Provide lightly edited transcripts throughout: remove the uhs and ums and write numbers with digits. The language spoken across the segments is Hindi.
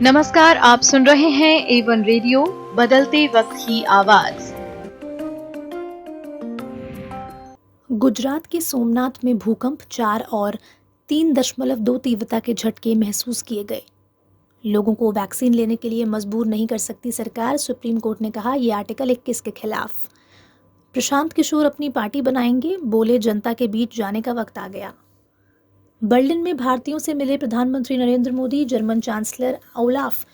नमस्कार, आप सुन रहे हैं A1 रेडियो, बदलते वक्त की आवाज। गुजरात के सोमनाथ में भूकंप 4 और 3.2 तीव्रता के झटके महसूस किए गए। लोगों को वैक्सीन लेने के लिए मजबूर नहीं कर सकती सरकार, सुप्रीम कोर्ट ने कहा। ये आर्टिकल 21 के खिलाफ। प्रशांत किशोर अपनी पार्टी बनाएंगे, बोले जनता के बीच जाने का वक्त आ गया। बर्लिन में भारतीयों से मिले प्रधानमंत्री Narendra Modi German chancellor Olaf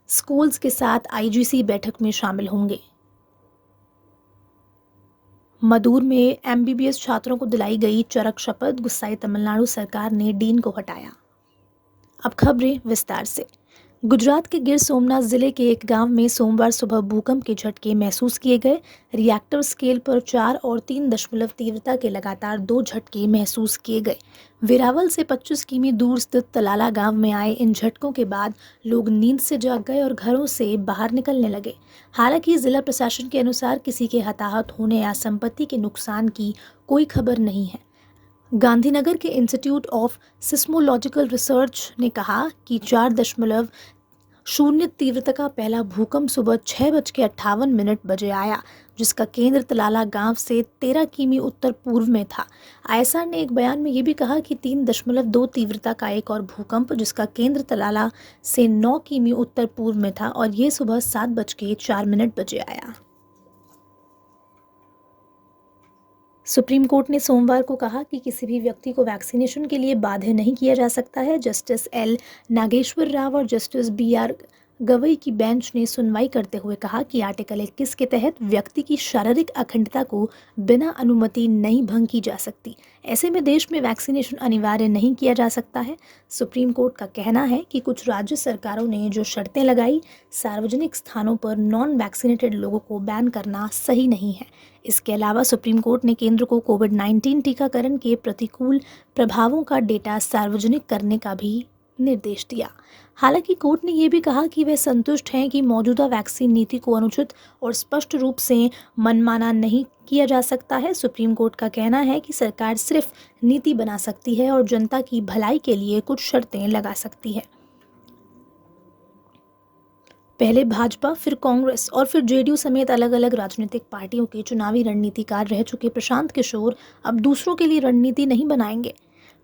Scholz के साथ आईजीसी बैठक में शामिल होंगे। मदूर में एमबीबीएस छात्रों को दिलाई गई चरक शपथ, गुस्साई तमिलनाडु सरकार ने डीन को हटाया। अब खबरें विस्तार से। गुजरात के गिर सोमनाथ जिले के एक गांव में सोमवार सुबह भूकंप के झटके महसूस किए गए। रिएक्टर स्केल पर 4 और 3 तीव्रता के लगातार 2 झटके महसूस किए गए। वेरावल से 25 किमी दूर स्थित तलाला गांव में आए इन झटकों के बाद लोग नींद से जाग गए और घरों से बाहर निकलने लगे। हालांकि जिला प्रशासन के अनुसार किसी के हताहत होने या संपत्ति के नुकसान की कोई खबर नहीं है। गांधीनगर के इंस्टीट्यूट ऑफ सिस्मोलॉजिकल रिसर्च ने कहा कि 4.0 तीव्रता का पहला भूकंप सुबह 6:58 बजे आया, जिसका केंद्र तलाला गांव से 13 किमी उत्तर पूर्व में था। आईएसआर ने एक बयान में यह भी कहा कि 3.2 तीव्रता का एक और भूकंप, जिसका केंद्र तलाला से 9 किमी उत्तर पूर्व में था, और ये सुबह 7:04 बजे आया। सुप्रीम कोर्ट ने सोमवार को कहा कि किसी भी व्यक्ति को वैक्सीनेशन के लिए बाध्य नहीं किया जा सकता है। जस्टिस एल नागेश्वर राव और जस्टिस BR गवई की बेंच ने सुनवाई करते हुए कहा कि आर्टिकल 21 के तहत व्यक्ति की शारीरिक अखंडता को बिना अनुमति नहीं भंग की जा सकती। ऐसे में देश में वैक्सीनेशन अनिवार्य नहीं किया जा सकता है। सुप्रीम कोर्ट का कहना है कि कुछ राज्य सरकारों ने जो शर्तें लगाई, सार्वजनिक स्थानों पर नॉन वैक्सीनेटेड लोगों को बैन करना सही नहीं है। इसके अलावा सुप्रीम कोर्ट ने केंद्र को कोविड-19 टीकाकरण के प्रतिकूल प्रभावों का डेटा सार्वजनिक करने का भी निर्देश दिया। हालांकि कोर्ट ने यह भी कहा कि वे संतुष्ट हैं कि मौजूदा वैक्सीन नीति को अनुचित और स्पष्ट रूप से मनमाना नहीं किया जा सकता है। सुप्रीम कोर्ट का कहना है कि सरकार सिर्फ नीति बना सकती है और जनता की भलाई के लिए कुछ शर्तें लगा सकती है। पहले भाजपा, फिर कांग्रेस और फिर जेडीयू समेत अलग अलग राजनीतिक पार्टियों के चुनावी रणनीतिकार रह चुके प्रशांत किशोर अब दूसरों के लिए रणनीति नहीं बनाएंगे।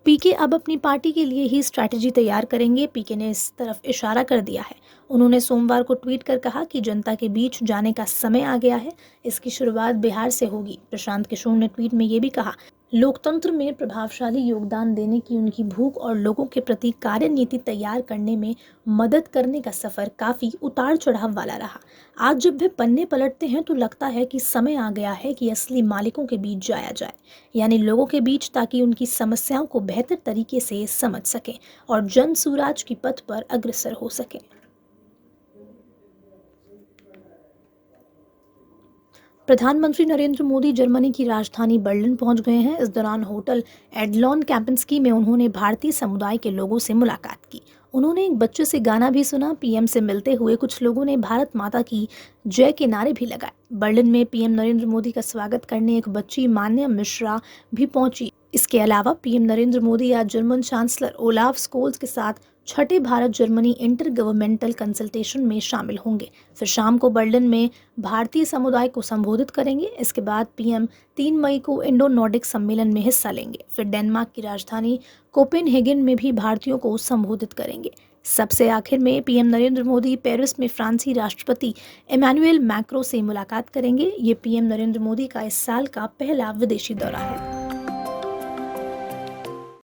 पीके अब अपनी पार्टी के लिए ही स्ट्रैटेजी तैयार करेंगे। पीके ने इस तरफ इशारा कर दिया है। उन्होंने सोमवार को ट्वीट कर कहा कि जनता के बीच जाने का समय आ गया है। इसकी शुरुआत बिहार से होगी। प्रशांत किशोर ने ट्वीट में ये भी कहा, लोकतंत्र में प्रभावशाली योगदान देने की उनकी भूख और लोगों के प्रति कार्यनीति तैयार करने में मदद करने का सफर काफी उतार चढ़ाव वाला रहा। आज जब वे पन्ने पलटते हैं तो लगता है कि समय आ गया है कि असली मालिकों के बीच जाया जाए, यानी लोगों के बीच, ताकि उनकी समस्याओं को बेहतर तरीके से समझ सकें और जन सुराज की पथ पर अग्रसर हो सकें। प्रधानमंत्री नरेंद्र मोदी जर्मनी की राजधानी बर्लिन पहुंच गए हैं। इस दौरान होटल एडलॉन कैम्पेंस्की में उन्होंने भारतीय समुदाय के लोगों से मुलाकात की। उन्होंने एक बच्चे से गाना भी सुना। पीएम से मिलते हुए कुछ लोगों ने भारत माता की जय के नारे भी लगाए। बर्लिन में पीएम नरेंद्र मोदी का स्वागत करने एक बच्ची मान्या मिश्रा भी पहुंची। इसके अलावा पीएम नरेंद्र मोदी आज जर्मन चांसलर ओलाफ स्कोल्स के साथ छठे Bharat Germany inter governmental consultation में शामिल होंगे। फिर शाम को बर्लिन में भारतीय समुदाय को संबोधित करेंगे। इसके बाद पीएम 3 मई को इंडो नॉर्डिक सम्मेलन में हिस्सा लेंगे। फिर डेनमार्क की राजधानी कोपेनहेगन में भी भारतीयों को संबोधित करेंगे। सबसे आखिर में पीएम नरेंद्र मोदी पेरिस में फ्रांसीसी राष्ट्रपति इमैनुएल मैक्रों से मुलाकात करेंगे। ये पीएम नरेंद्र मोदी का इस साल का पहला विदेशी दौरा है।